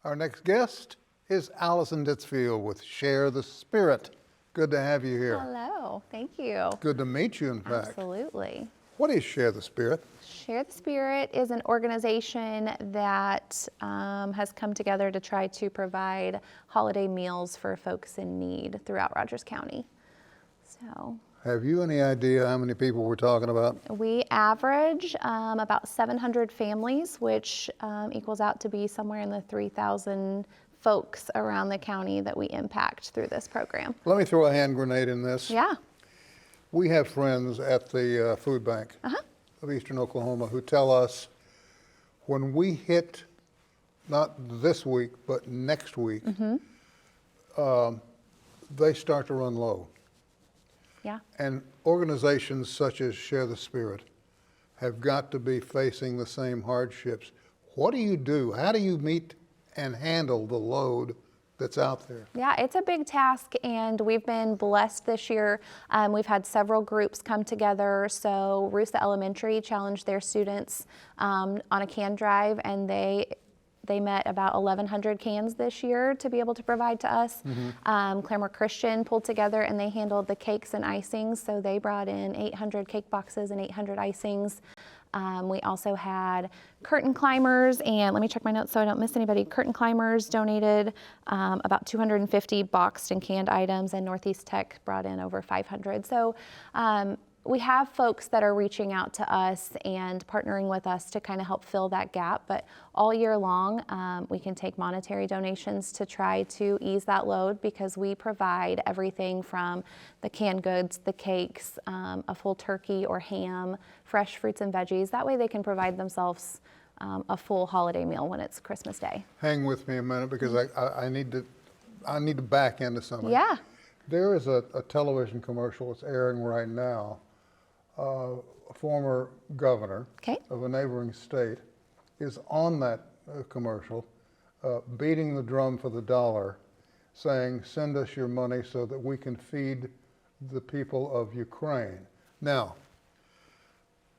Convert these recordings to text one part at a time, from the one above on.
Our next guest is Allison Dietzfeld with Share the Spirit. Good to have you here. Hello, thank you. Good to meet you, in fact. Absolutely. What is Share the Spirit? Share the Spirit is an organization that has come together to try to provide holiday meals for folks in need throughout Rogers County. So, Have you any idea how many people we're talking about? we average about 700 families, which equals out to be somewhere in the 3,000 folks around the county that we impact through this program. Let me throw a hand grenade in this. Yeah. We have friends at the food bank of Eastern Oklahoma who tell us when we hit, not this week, but next week, they start to run low. Yeah. And organizations such as Share the Spirit have got to be facing the same hardships. What do you do? How do you meet and handle the load that's out there? Yeah, it's a big task, and we've been blessed this year. We've had several groups come together. So Roosa Elementary challenged their students on a can drive, and they met about 1,100 cans this year to be able to provide to us. Claremore Christian pulled together and they handled the cakes and icings. So they brought in 800 cake boxes and 800 icings. We also had curtain climbers, and let me check my notes so I don't miss anybody. Curtain climbers donated about 250 boxed and canned items, and Northeast Tech brought in over 500. So we have folks that are reaching out to us and partnering with us to kind of help fill that gap, but all year long we can take monetary donations to try to ease that load, because we provide everything from the canned goods, the cakes, a full turkey or ham, fresh fruits and veggies. That way they can provide themselves a full holiday meal when it's Christmas Day. Hang with me a minute, because I need to back into something. Yeah. There is a television commercial that's airing right now. A former governor of a neighboring state is on that commercial, beating the drum for the dollar, saying, send us your money so that we can feed the people of Ukraine. Now,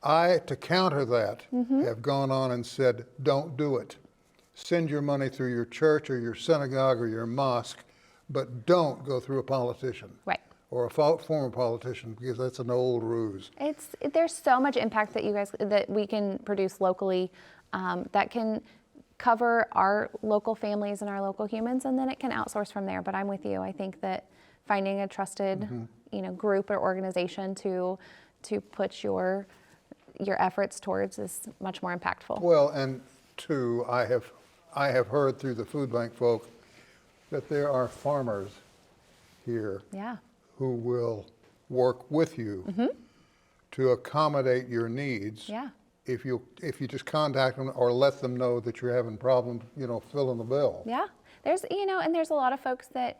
I, to counter that, have gone on and said, don't do it. Send your money through your church or your synagogue or your mosque, but don't go through a politician. Right. Or a former politician, because that's an old ruse. There's so much impact that we can produce locally that can cover our local families and our local humans, and then it can outsource from there. But I'm with you. I think that finding a trusted group or organization to put your efforts towards is much more impactful. Well, and two, I have heard through the food bank folk that there are farmers here who will work with you to accommodate your needs. Yeah. If you just contact them or let them know that you're having problems, filling the bill. Yeah. There's a lot of folks that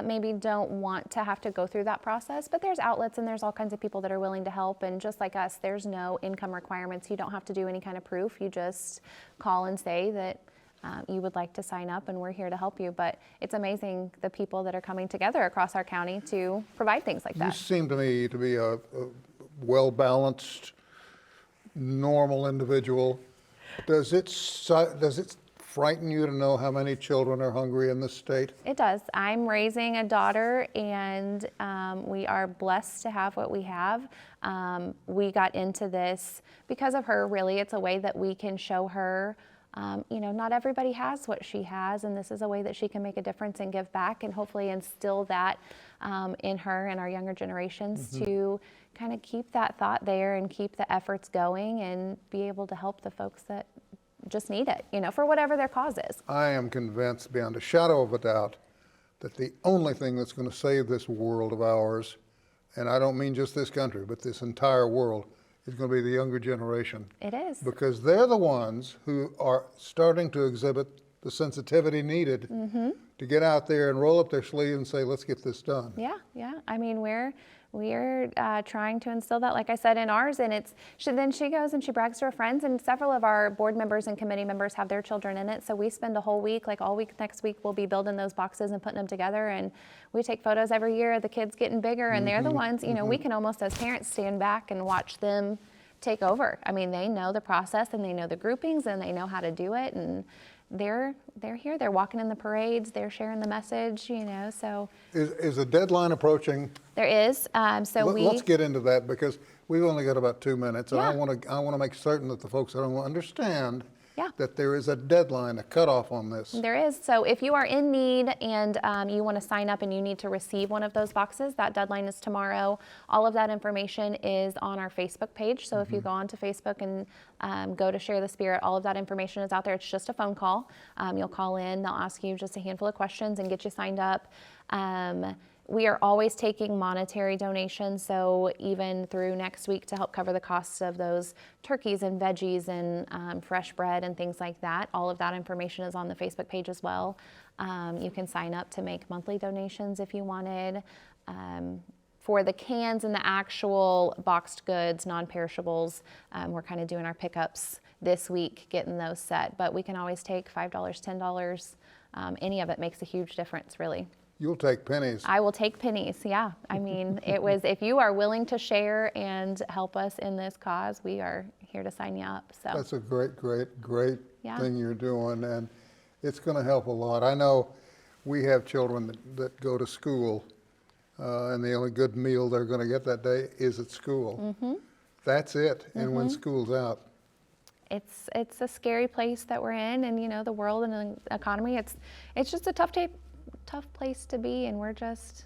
maybe don't want to have to go through that process, but there's outlets and there's all kinds of people that are willing to help. And just like us, there's no income requirements. You don't have to do any kind of proof. You just call and say that you would like to sign up, and we're here to help you. But it's amazing the people that are coming together across our county to provide things like that. You seem to me to be a well-balanced, normal individual. Does it frighten you to know how many children are hungry in this state? It does. I'm raising a daughter, and we are blessed to have what we have. We got into this because of her, really. It's a way that we can show her not everybody has what she has, and this is a way that she can make a difference and give back, and hopefully instill that in her and our younger generations to kind of keep that thought there and keep the efforts going and be able to help the folks that just need it, for whatever their cause is. I am convinced beyond a shadow of a doubt that the only thing that's going to save this world of ours, and I don't mean just this country, but this entire world, is going to be the younger generation. It is. Because they're the ones who are starting to exhibit the sensitivity needed to get out there and roll up their sleeve and say, let's get this done. Yeah. I mean, we're trying to instill that, like I said, in ours, and then she goes and she brags to her friends, and several of our board members and committee members have their children in it, so we spend a whole week, like all week next week, we'll be building those boxes and putting them together, and we take photos every year of the kids getting bigger, and they're the ones, we can almost as parents stand back and watch them take over. I mean, they know the process and they know the groupings and they know how to do it, and they're here. They're walking in the parades. They're sharing the message. So Is a deadline approaching? there is. Let's get into that because we've only got about 2 minutes, and Yeah. I want to make certain that the folks at home understand Yeah. that there is a deadline, a cutoff on this. There is. So if you are in need and you want to sign up and you need to receive one of those boxes, that deadline is tomorrow. All of that information is on our Facebook page. So if you go onto Facebook and go to Share the Spirit, all of that information is out there. It's just a phone call. You'll call in. They'll ask you just a handful of questions and get you signed up. We are always taking monetary donations, so even through next week to help cover the costs of those turkeys and veggies and fresh bread and things like that. All of that information is on the Facebook page as well. You can sign up to make monthly donations if you wanted. For the cans and the actual boxed goods, non-perishables, we're kind of doing our pickups this week, getting those set. But we can always take $5, $10. Any of it makes a huge difference, really. You'll take pennies. I will take pennies, yeah. I mean, if you are willing to share and help us in this cause, we are here to sign you up. So That's a great Yeah. thing you're doing, and it's going to help a lot. I know we have children that go to school, and the only good meal they're going to get that day is at school. That's it, and when school's out. it's a scary place that we're in, and the world and the economy, it's just a tough place to be, and we're just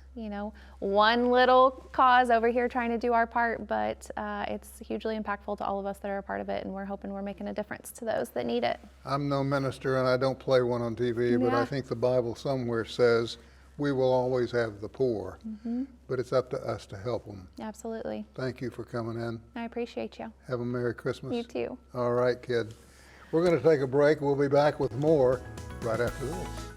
one little cause over here trying to do our part, but it's hugely impactful to all of us that are a part of it, and we're hoping we're making a difference to those that need it. I'm no minister and I don't play one on TV, but I Yeah. think the Bible somewhere says we will always have the poor, but it's up to us to help them. Absolutely. Thank you for coming in. I appreciate you. Have a Merry Christmas. You too. All right, kid. We're going to take a break. We'll be back with more right after this.